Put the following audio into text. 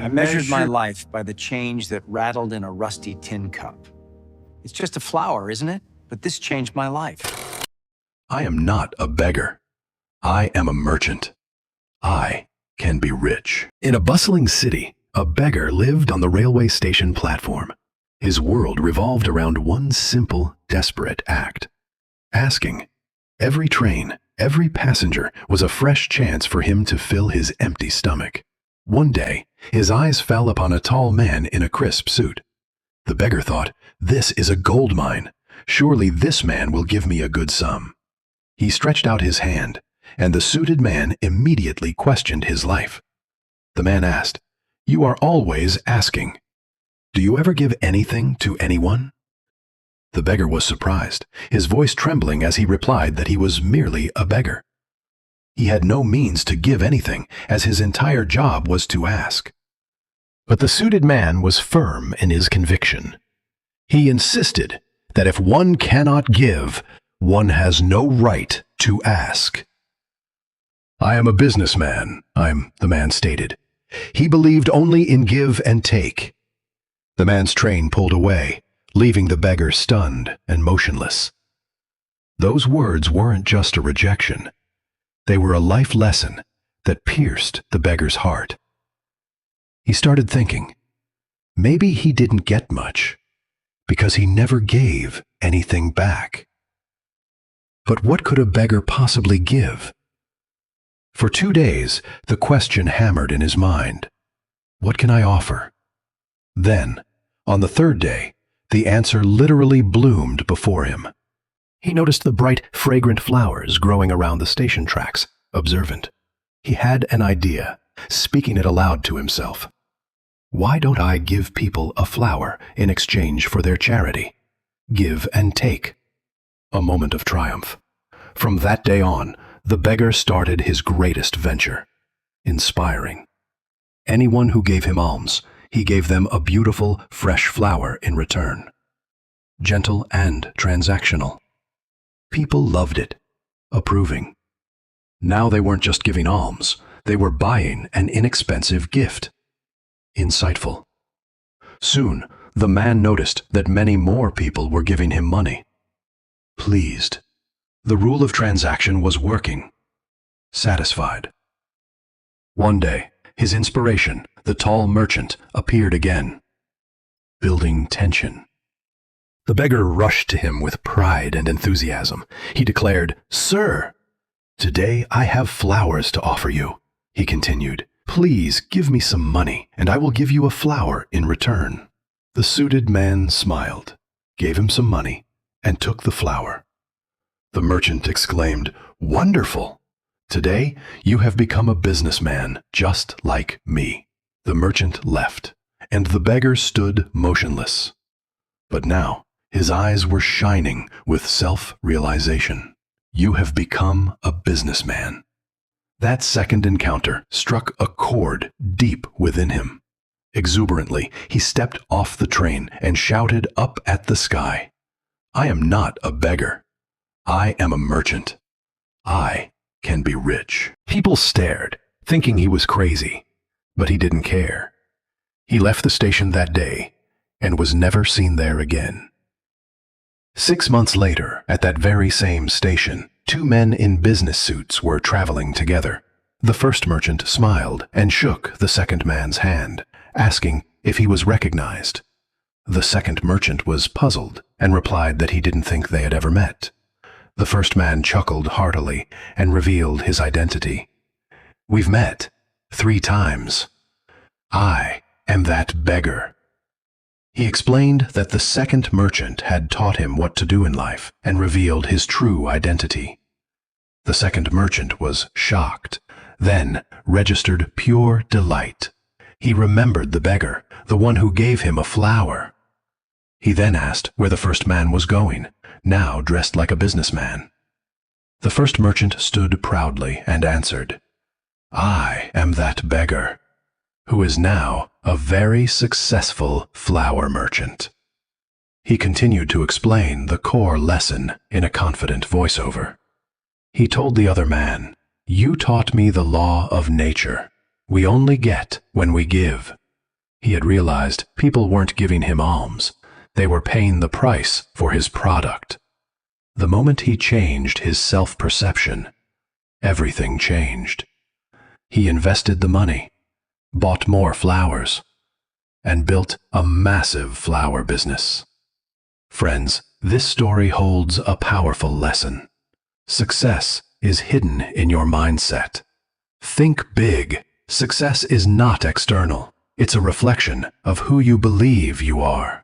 I measured my life by the change that rattled in a rusty tin cup. It's just a flower, isn't it? But this changed my life. I am not a beggar. I am a merchant. I can be rich. In a bustling city, a beggar lived on the railway station platform. His world revolved around one simple, desperate act: asking. Every train, every passenger was a fresh chance for him to fill his empty stomach. One day, his eyes fell upon a tall man in a crisp suit. The beggar thought, "This is a gold mine. Surely this man will give me a good sum." He stretched out his hand, and the suited man immediately questioned his life. The man asked, "You are always asking. Do you ever give anything to anyone?" The beggar was surprised, his voice trembling as he replied that he was merely a beggar. He had no means to give anything, as his entire job was to ask. But the suited man was firm in his conviction. He insisted that if one cannot give, one has no right to ask. "I am a businessman," the man stated. He believed only in give and take. The man's train pulled away, leaving the beggar stunned and motionless. Those words weren't just a rejection. They were a life lesson that pierced the beggar's heart. He started thinking, maybe he didn't get much because he never gave anything back. But what could a beggar possibly give? For 2 days, the question hammered in his mind. What can I offer? Then, on the 3rd day, the answer literally bloomed before him. He noticed the bright, fragrant flowers growing around the station tracks, observant. He had an idea, speaking it aloud to himself. Why don't I give people a flower in exchange for their charity? Give and take. A moment of triumph. From that day on, the beggar started his greatest venture. Inspiring. Anyone who gave him alms, he gave them a beautiful, fresh flower in return. Gentle and transactional. People loved it, approving. Now they weren't just giving alms, they were buying an inexpensive gift. Insightful. Soon, the man noticed that many more people were giving him money. Pleased. The rule of transaction was working. Satisfied. One day, his inspiration, the tall merchant, appeared again, building tension. The beggar rushed to him with pride and enthusiasm. He declared, "Sir, today I have flowers to offer you," he continued. "Please give me some money, and I will give you a flower in return." The suited man smiled, gave him some money, and took the flower. The merchant exclaimed, "Wonderful! Today you have become a businessman, just like me." The merchant left, and the beggar stood motionless. But now, his eyes were shining with self-realization. You have become a businessman. That second encounter struck a chord deep within him. Exuberantly, he stepped off the train and shouted up at the sky, "I am not a beggar. I am a merchant. I can be rich." People stared, thinking he was crazy, but he didn't care. He left the station that day and was never seen there again. 6 months later, at that very same station, 2 men in business suits were traveling together. The first merchant smiled and shook the second man's hand, asking if he was recognized. The second merchant was puzzled and replied that he didn't think they had ever met. The first man chuckled heartily and revealed his identity. "We've met 3 times. I am that beggar." He explained that the second merchant had taught him what to do in life and revealed his true identity. The second merchant was shocked, then registered pure delight. He remembered the beggar, the one who gave him a flower. He then asked where the first man was going, now dressed like a businessman. The first merchant stood proudly and answered, "I am that beggar, who is now a very successful flower merchant." He continued to explain the core lesson in a confident voiceover. He told the other man, "You taught me the law of nature. We only get when we give. He had realized people weren't giving him alms. They were paying the price for his product. The moment he changed his self-perception, everything changed. He invested the money, bought more flowers, and built a massive flower business. Friends, this story holds a powerful lesson. Success is hidden in your mindset. Think big. Success is not external. It's a reflection of who you believe you are.